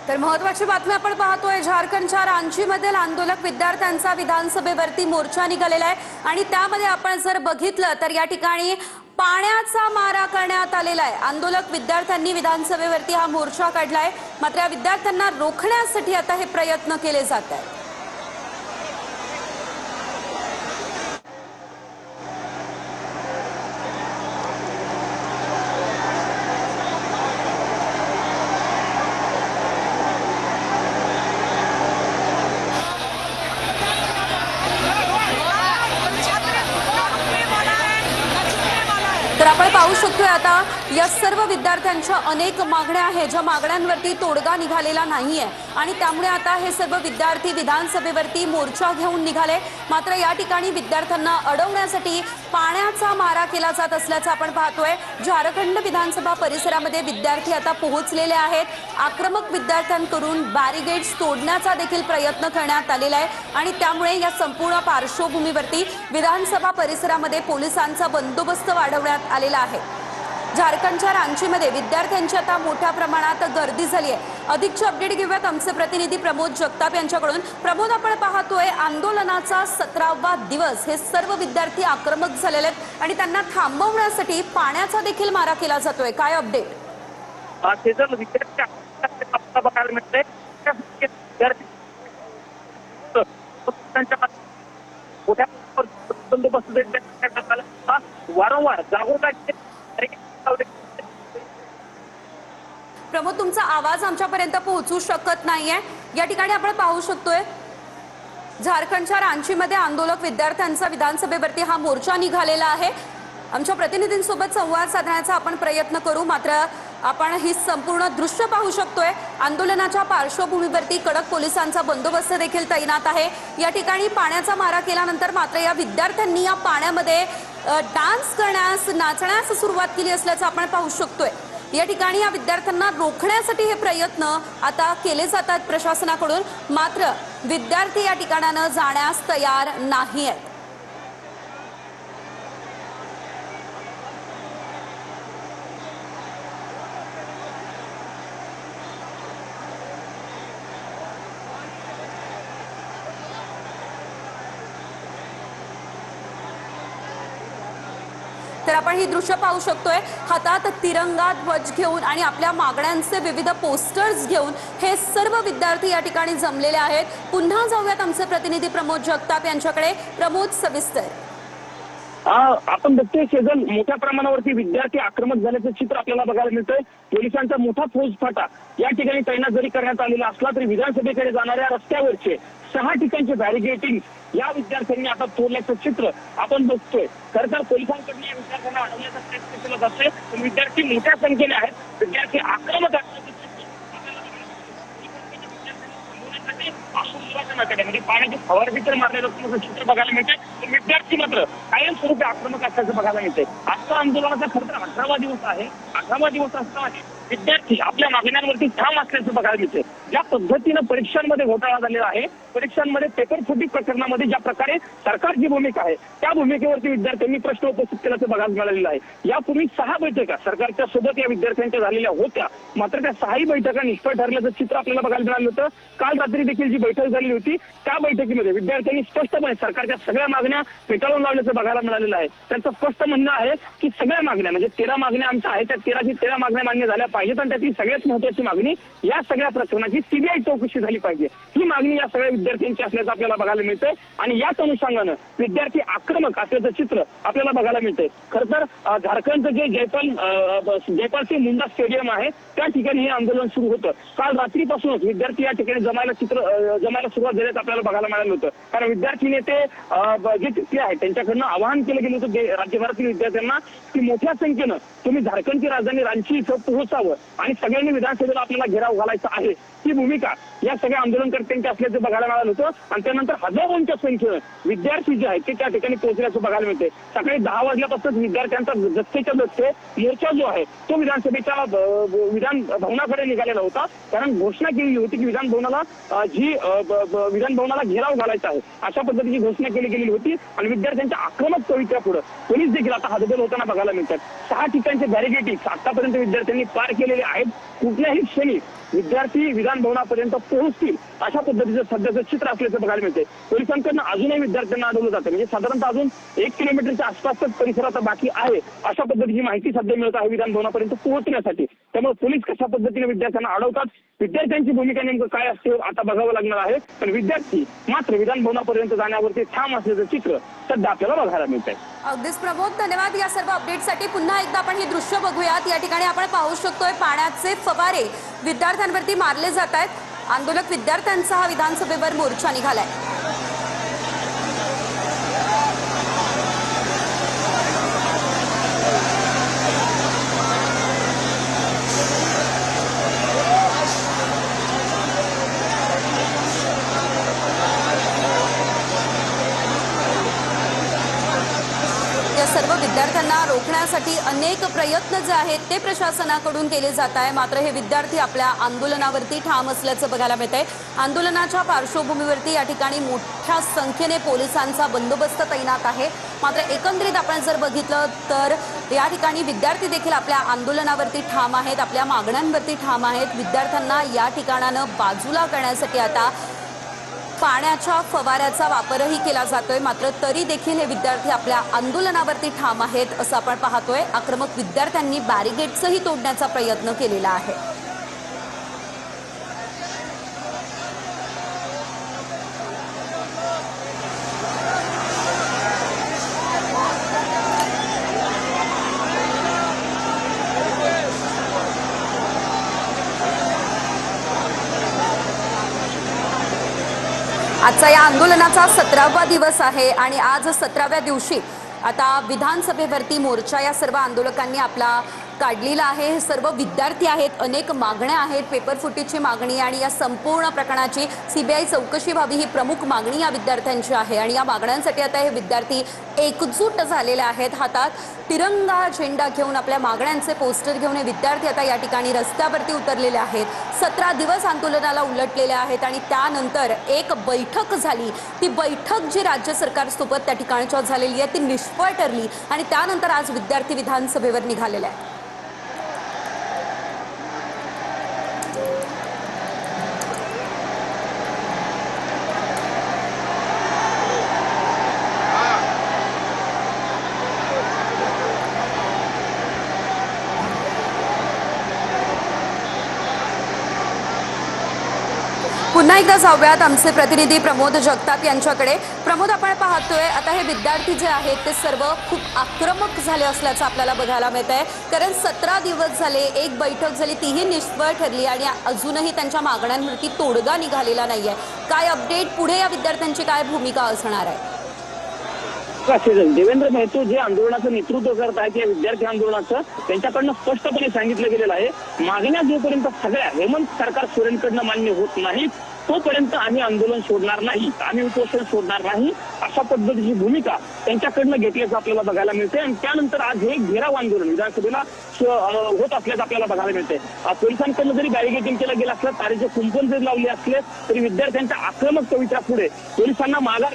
तर महत्त्वाची बातमी आपण पाहतोय, झारखंडच्या रांचीमधील आंदोलक विद्यार्थ्यांचा विधानसभेवरती मोर्चा निघालेला आहे आणि त्यामध्ये आपण जर बघितलं तर या ठिकाणी पाण्याचा मारा करण्यात आलेला आहे। आंदोलक विद्यार्थ्यांनी विधानसभेवरती हा मोर्चा काढलाय, मात्र या विद्यार्थ्यांना रोखण्यासाठी आता हे प्रयत्न केले जात आहेत। तर आपण पाहू शकतोय आता या सर्व विद्यार्थ्यांच्या अनेक मागण्या आहेत, ज्या मागण्यांवरती तोडगा निघालेला नाहीये आणि त्यामुळे आता हे सर्व विद्यार्थी विधानसभेवरती मोर्चा घेऊन निघाले। मात्र या ठिकाणी विद्यार्थ्यांना अडवण्यासाठी पाण्याचा मारा केला जात असल्याचं आपण पाहतोय। झारखंड विधानसभा परिसरामध्ये विद्यार्थी आता पोहोचलेले आहेत। आक्रमक विद्यार्थ्यांकडून बॅरिगेड्स तोडण्याचा देखील प्रयत्न करण्यात आलेला आहे आणि त्यामुळे या संपूर्ण पार्श्वभूमीवरती विधानसभा परिसरामध्ये पोलिसांचा बंदोबस्त वाढवण्यात आलेला आहे। झारखंडच्या रांचीमध्ये विद्यार्थ्यांची आता मोठ्या प्रमाणात गर्दी झाली आहे। अधिकचे अपडेट घेऊयात आमचे प्रतिनिधी प्रमोद जगताप यांच्याकडून। प्रमोद, आपण पाहतोय आंदोलनाचा 17वा दिवस, हे सर्व विद्यार्थी आक्रमक झालेले आहेत आणि त्यांना थांबवण्यासाठी पाण्याचा देखील मारा केला जातोय, काय अपडेट? वारंवार जागरूकता प्रमोद, तुमचा आवाज आमच्यापर्यंत पोहोचू शकत नाहीये। या ठिकाणी आपण पाहू शकतोय झारखंडच्या रांचीमध्ये आंदोलक विद्यार्थ्यांचा विधानसभेवरती हा मोर्चा निघालेला आहे। आमच्या प्रतिनिधींसोबत संवाद साधण्याचा आपण प्रयत्न करू, मात्र आपण ही संपूर्ण दृश्य पाहू शकतोय। आंदोलनाच्या पार्श्वभूमीवरती कडक पोलिसांचा बंदोबस्त देखील तैनात आहे। या ठिकाणी पाण्याचा मारा केल्यानंतर मात्र या विद्यार्थ्यांनी या पाण्यामध्ये डान्स करण्यास, नाचण्यास सुरुवात केली असल्याचं आपण पाहू शकतोय। या ठिकाणी या विद्यार्थ्यांना रोखण्यासाठी हे प्रयत्न आता केले जातात प्रशासनाकडून, मात्र विद्यार्थी या ठिकाणानं जाण्यास तयार नाही आहेत। तर आपण ही दृश्य पाहू शकतोय, हातात तिरंगा ध्वज घेऊन आणि आपल्या मागण्यांचे विविध पोस्टर्स घेऊन हे सर्व विद्यार्थी या ठिकाणी जमलेले आहेत। पुन्हा जाऊयात आमचे प्रतिनिधी प्रमोद जगताप यांच्याकडे। प्रमोद, सविस्तर। आपण बघतोय शेजल, मोठ्या प्रमाणावरती विद्यार्थी आक्रमक झाल्याचं चित्र आपल्याला बघायला मिळतंय। पोलिसांचा मोठा फौजफाटा या ठिकाणी तैनात जरी करण्यात आलेला असला तरी विधानसभेकडे जाणाऱ्या रस्त्यावरचे 6 ठिकाणचे बॅरिगेटिंग या विद्यार्थ्यांनी आता तोडल्याचं चित्र आपण बघतोय। खरं तर पोलिसांकडून या विद्यार्थ्यांना अडवण्याचा प्रयत्न केला जातोय, पण विद्यार्थी मोठ्या संख्येने आहेत। विद्यार्थी आक्रमक असल्याचं म्हणजे पाण्याची फवारणी तर मारण्याचं चित्र बघायला मिळतंय, पण विद्यार्थी मात्र कायमस्वरूपी आक्रमक असल्याचं बघायला मिळतंय। आजचा आंदोलनाचा खरं तर 18वा दिवस आहे। 18वा दिवस असताना विद्यार्थी आपल्या मागण्यांवरती ठाम असल्याचं बघायला मिळतंय। ज्या पद्धतीनं परीक्षांमध्ये घोटाळा झालेला आहे, परीक्षांमध्ये पेपर फुटी प्रकरणामध्ये ज्या प्रकारे सरकारची भूमिका आहे, त्या भूमिकेवरती विद्यार्थ्यांनी प्रश्न उपस्थित केल्याचं बघायला मिळालेलं आहे। यापूर्वी 6 बैठका सरकारच्या सोबत या विद्यार्थ्यांच्या झालेल्या होत्या, मात्र त्या 6ही बैठका निष्फळ ठरल्याचं चित्र आपल्याला बघायला मिळालं होतं। काल रात्री देखील जी बैठक झाली होती, त्या बैठकीमध्ये विद्यार्थ्यांनी स्पष्टपणे सरकारच्या सगळ्या मागण्या फेटाळून लावल्याचं बघायला मिळालेलं आहे। त्यांचं स्पष्ट म्हणणं आहे की सगळ्या मागण्या, म्हणजे 13 मागण्या आमच्या आहेत, त्या 13 मागण्या मान्य झाल्या पाहिजेत आणि त्याची सगळ्यात महत्त्वाची मागणी या सगळ्या प्रकरणाची सीबीआय चौकशी झाली पाहिजे, ही मागणी या सगळ्या विद्यार्थ्यांची असल्याचं आपल्याला बघायला मिळतंय आणि याच अनुषंगानं विद्यार्थी आक्रमक असल्याचं चित्र आपल्याला बघायला मिळतंय। खरं तर झारखंडचं जे जयपाल सिंह मुंडा स्टेडियम आहे, त्या ठिकाणी हे आंदोलन सुरू होतं। काल रात्रीपासूनच विद्यार्थी या ठिकाणी जमायला सुरुवात झाल्याचं आपल्याला बघायला मिळालं होतं, कारण विद्यार्थी नेते जे तिथले आहेत त्यांच्याकडनं आवाहन केलं गेलं होतं राज्यभरातील विद्यार्थ्यांना की मोठ्या संख्येनं तुम्ही झारखंडची राजधानी रांची इथं पोहोचावं आणि सगळ्यांनी विधानसभेला आपल्याला घेराव घालायचा आहे, ही भूमिका या सगळ्या आंदोलनकर्त्यांची असल्याचं बघायला मिळालं होतं। आणि त्यानंतर हजारोंच्या संख्येनं विद्यार्थी जे आहेत ते त्या ठिकाणी पोहोचल्याचं बघायला मिळते। सकाळी 10 वाजल्यापासून विद्यार्थ्यांचा दत्तेच्या दत्ते मोर्चा जो आहे तो विधानसभेच्या विधान भवनाकडे निघालेला होता, कारण घोषणा केली होती की विधान भवनाला घेराव घालायचा आहे, अशा पद्धतीची घोषणा केली गेलेली होती। आणि विद्यार्थ्यांच्या आक्रमक पवित्र्या पुढे पोलीस देखील आता हातबल होताना बघायला मिळतात। 6 ठिकाणचे बॅरिगेटिंग आतापर्यंत विद्यार्थ्यांनी पार केलेले आहेत। कुठल्याही क्षणी विद्यार्थी विधान भवनापर्यंत पोहोचतील अशा पद्धतीचं सध्याचं चित्र असल्याचं बघायला मिळते। पोलिसांकडून अजूनही विद्यार्थ्यांना अडवलं जातं, म्हणजे साधारणतः अजून 1 किलोमीटरच्या आसपासच परिसरात बाकी आहे अशा पद्धतीची माहिती सध्या मिळत आहे विधान भवनापर्यंत पोहोचण्यासाठी। त्यामुळे पोलीस कशा पद्धतीने विद्यार्थ्यांना अडवतात, विद्यार्थ्यांची भूमिका नेमकं काय असते आता बघावं लागणार आहे। पण विद्यार्थी मात्र विधान भवनापर्यंत जाण्यावरती ठाम असल्याचं चित्र सध्या आपल्याला बघायला मिळत आहे। अगदीच प्रमोद, धन्यवाद या सर्व अपडेटसाठी। पुन्हा एकदा आपण ही दृश्य बघूयात। या ठिकाणी आपण पाहू शकतोय पाण्याचे फवारे विद्यार्थ्यांवरती मारले जात आहेत। आंदोलक विद्यार्थ्यांचा हा विधानसभेवर मोर्चा निघालाय। या सर्व विद्यार्थ्यांना रोखण्यासाठी अनेक प्रयत्न जे आहेत ते प्रशासनाकडून केले जात आहे। मात्र हे विद्यार्थी आपल्या आंदोलनावरती ठाम असल्याचं बघायला मिळत आहे। आंदोलनाच्या पार्श्वभूमीवरती या ठिकाणी मोठ्या संख्येने पोलिसांचा बंदोबस्त तैनात आहे। मात्र एकंदरीत आपण जर बघितलं तर या ठिकाणी विद्यार्थी देखील आपल्या आंदोलनावरती ठाम आहेत, आपल्या मागण्यांवरती ठाम आहेत। विद्यार्थ्यांना या ठिकाणानं बाजूला करण्यासाठी आता पाण्याच्या फवाऱ्याचा वापरही केला जातोय। मात्र तरी देखील हे विद्यार्थी आपल्या आंदोलनावरती ठाम आहेत असं आपण पाहतोय। आक्रमक विद्यार्थ्यांनी बॅरिगेड्सही तोडण्याचा प्रयत्न केलेला आहे। आजचा या आंदोलनाचा 17वा दिवस आहे आणि आज 17व्या दिवशी आता विधानसभेवरती मोर्चा या सर्व आंदोलकांनी आपला काढलेला आहे। हे सर्व विद्यार्थी आहेत, अनेक मागण्या आहेत, पेपर फुटीची मागणी आणि या संपूर्ण प्रकरणाची सीबीआय चौकशी व्हावी ही प्रमुख मागणी या विद्यार्थ्यांची आहे। आणि या मागण्यांसाठी आता हे विद्यार्थी एकजूट झालेले आहेत। हातात तिरंगा झेंडा घेऊन आपल्या मागण्यांचे पोस्टर घेऊन हे विद्यार्थी आता या ठिकाणी रस्त्यावरती उतरलेले आहेत। 17 दिवस आंदोलनाला उलटलेले आहेत आणि त्यानंतर एक बैठक झाली। ती बैठक जी राज्य सरकारसोबत त्या ठिकाणच्या झालेली आहे ती निष्फळ ठरली आणि त्यानंतर आज विद्यार्थी विधानसभेवर निघालेले आहेत। पुन्हा एकदा जाऊयात आमचे प्रतिनिधी प्रमोद जगताप यांच्याकडे। प्रमोद, आपण पाहतोय आता हे विद्यार्थी जे आहेत ते सर्व खूप आक्रमक झाले असल्याचं आपल्याला बघायला मिळत आहे। कारण 17 दिवस झाले, एक बैठक झाली, तीही निष्फळ ठरली आणि अजूनही त्यांच्या मागण्यांवरती तोडगा निघालेला नाहीये। काय अपडेट, पुढे या विद्यार्थ्यांची काय भूमिका असणार आहे? देवेंद्र महतो जे आंदोलनाचं नेतृत्व करत आहेत या विद्यार्थी आंदोलनाचं, त्यांच्याकडनं स्पष्टपणे सांगितलं गेलेलं आहे, मागण्या जोपर्यंत सगळ्या हेमंत सरकार सोरेनकडनं मान्य होत नाही तोपर्यंत आम्ही आंदोलन सोडणार नाही, आम्ही उपोषण सोडणार नाही अशा पद्धतीची भूमिका त्यांच्याकडनं घेतल्याचं आपल्याला बघायला मिळते। आणि त्यानंतर आज हे घेराव आंदोलन विधानसभेला होत असल्याचं आपल्याला बघायला मिळते। पोलिसांकडनं जरी बॅरिगेडिंग केलं गेलं असलं, तारेचे कुंपण जरी लावले असले तरी विद्यार्थ्यांच्या आक्रमक पवित्र्यापुढे पोलिसांना माघार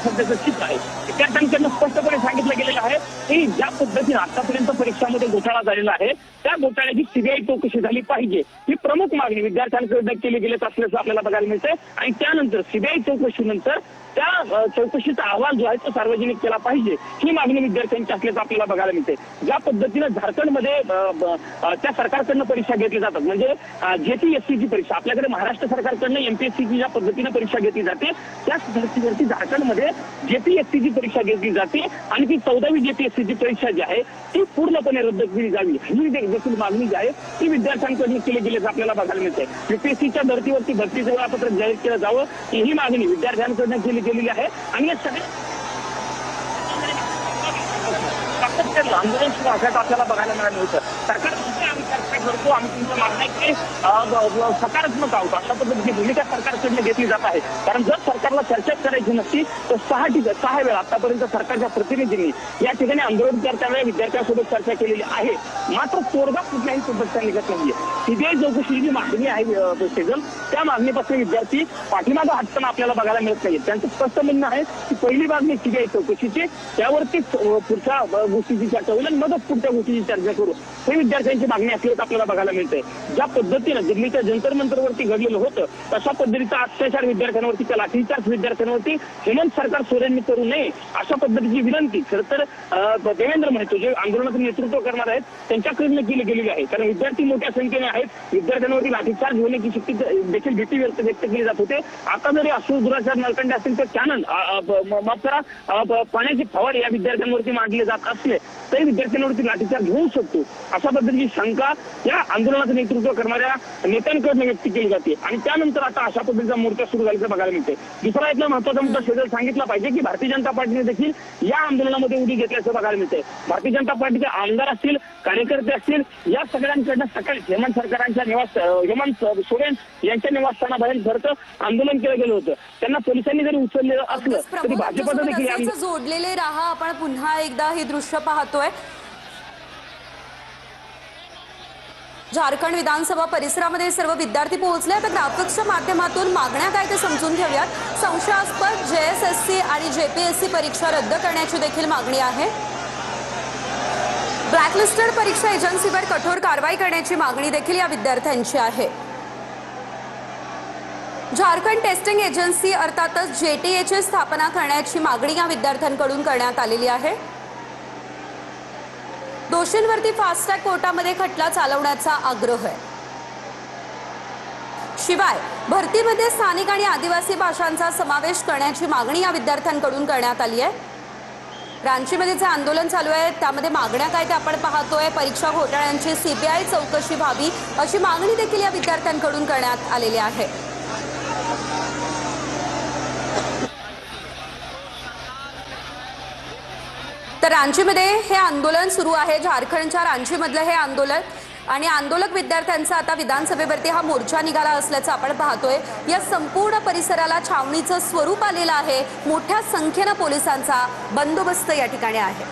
सध्याचं चित्र आहे। विद्यार्थ्यांकडनं स्पष्टपणे सांगितलं गेलेलं आहे की ज्या पद्धतीने आतापर्यंत परीक्षांमध्ये घोटाळा झालेला आहे त्या घोटाळ्याची सीबीआय चौकशी झाली पाहिजे ही प्रमुख मागणी विद्यार्थ्यांकडनं केली गेली असल्याचं आपल्याला बघायला मिळतंय। आणि त्यानंतर सीबीआय चौकशीनंतर त्या चौकशीचा अहवाल जो आहे तो सार्वजनिक केला पाहिजे ही मागणी विद्यार्थ्यांची असल्याचं आपल्याला बघायला मिळते। ज्या पद्धतीनं झारखंडमध्ये त्या सरकारकडनं परीक्षा घेतली जातात, म्हणजे जेपीएससीची परीक्षा आपल्याकडे महाराष्ट्र सरकारकडनं एमपीएससीची ज्या पद्धतीनं परीक्षा घेतली जाते त्याच धर्तीवरती झारखंडमध्ये जेपीएससीची परीक्षा घेतली जाते आणि ती 14वी जेपीएससीची परीक्षा जी आहे ती पूर्णपणे रद्द केली जावी ही देखील मागणी जी आहे ती विद्यार्थ्यांकडून केली गेल्याचं आपल्याला बघायला मिळते। यूपीएससीच्या धर्तीवरती भरतीचं वेळापत्रक जाहीर केलं जावं ही मागणी विद्यार्थ्यांकडनं केली गेलेली आहे। आणि या सगळ्या आंदोलन सुरू असल्याचं आपल्याला बघायला मिळालं होतं। सरकार आम्ही चर्चा करतो, आम्ही तुमच्या मागण्या की सकारात्मक आहोत अशा पद्धतीची भूमिका सरकारकडनं घेतली जात आहे। कारण जर सरकारला चर्चा करायची नसती तर 6 वेळा आतापर्यंत सरकारच्या प्रतिनिधींनी या ठिकाणी आंदोलनकर्त्या विद्यार्थ्यांसोबत चर्चा केलेली आहे, मात्र तोडगा कुठल्याही पद्धतीचा निघत नाहीये। सीबीआय चौकशी जी मागणी आहे सेजल, त्या मागणीपासून विद्यार्थी पाठीमागं हटताना आपल्याला बघायला मिळत नाहीये। त्यांचं स्पष्ट म्हणणं आहे की पहिली मागणी सीबीआय चौकशीची, त्यावरतीच पुढच्या गोष्टीची चर्चा होईल आणि मगच पुढच्या गोष्टीची चर्चा करू हे विद्यार्थ्यांची मागणी असल्याचं आपल्याला बघायला मिळते। ज्या पद्धतीनं दिल्लीच्या जंतर मंतरवरती घडलेलं होतं तशा पद्धतीचा अत्याचार विद्यार्थ्यांवरती, लाठीचार्ज विद्यार्थ्यांवरती हेमंत सरकार सोरेंनी करू नये अशा पद्धतीची विनंती खरं तर देवेंद्र महतो जे आंदोलनाचं नेतृत्व करणार आहेत त्यांच्याकडून केली गेलेली आहे। कारण विद्यार्थी मोठ्या संख्येने आहेत, विद्यार्थ्यांवरती लाठीचार्ज होण्याची शक्ती देखील भीती व्यक्त केली जात होते। आता जरी अश्रू दुराचार नळकंडे असतील तर कॅनन माफ करा पाण्याची फवार या विद्यार्थ्यांवरती मांडले जात असले तरी विद्यार्थ्यांवरती लाठीचार्ज होऊ शकतो अशा पद्धतीची शंका या आंदोलनाचं नेतृत्व करणाऱ्या नेत्यांकडून व्यक्त केली जाते आणि त्यानंतर आता अशा पद्धतीचा मोर्चा सुरू झाल्याचं बघायला मिळते। दुसरा इथला महत्वाचा मुद्दा शेजल सांगितला पाहिजे की भारतीय जनता पार्टीने देखील या आंदोलनामध्ये उडी घेतल्याचं बघायला मिळते। भारतीय जनता पार्टीचे आमदार असतील, कार्यकर्ते असतील, या सगळ्यांकडनं सकाळी हेमंत सोरेन यांच्या निवासस्थानाबाहेर भरतं आंदोलन केलं गेलं होतं। त्यांना पोलिसांनी जरी उचललेलं असलं तरी भाजपनं देखील जोडलेले राहा। आपण पुन्हा एकदा हे दृश्य पाहतोय झारखंड विधानसभा परिसरामध्ये सर्व विद्यार्थी पोहोचले। आता ग्राफिक्सच्या माध्यमातून मागण्या काय ते समजून घेऊयात। संशयास्पद JSSC आणि JPSC परीक्षा रद्द करण्याची देखील मागणी आहे। ब्लॅकलिस्टेड परीक्षा एजन्सीवर कठोर कारवाई करण्याची मागणी देखील या विद्यार्थ्यांची आहे। झारखंड टेस्टिंग एजन्सी अर्थातच JTA ची स्थापना करण्याची मागणी या विद्यार्थ्यांकडून करण्यात आलेली आहे। दोषींवरती फास्ट ट्रॅक कोर्टामध्ये खटला चालवण्याचा आग्रह आहे। शिवाय भरतीमध्ये स्थानिक आणि आदिवासी भाषांचा समावेश करण्याची मागणी या विद्यार्थ्यांकडून करण्यात आली आहे। रांचीमध्ये जे आंदोलन चालू आहे त्यामध्ये मागण्या काय ते आपण पाहतोय। परीक्षा घोटाळ्यांची CBI चौकशी व्हावी अशी मागणी देखील या विद्यार्थ्यांकडून करण्यात आलेली आहे। तर रांचीमध्ये हे आंदोलन सुरू आहे। झारखंडच्या रांचीमधलं हे आंदोलन आणि आंदोलक विद्यार्थ्यांचा आता विधानसभेवरती हा मोर्चा निघाला असल्याचं आपण पाहतोय। या संपूर्ण परिसराला छावणीचं स्वरूप आलेलं आहे। मोठ्या संख्येने पोलिसांचा बंदोबस्त या ठिकाणी आहे।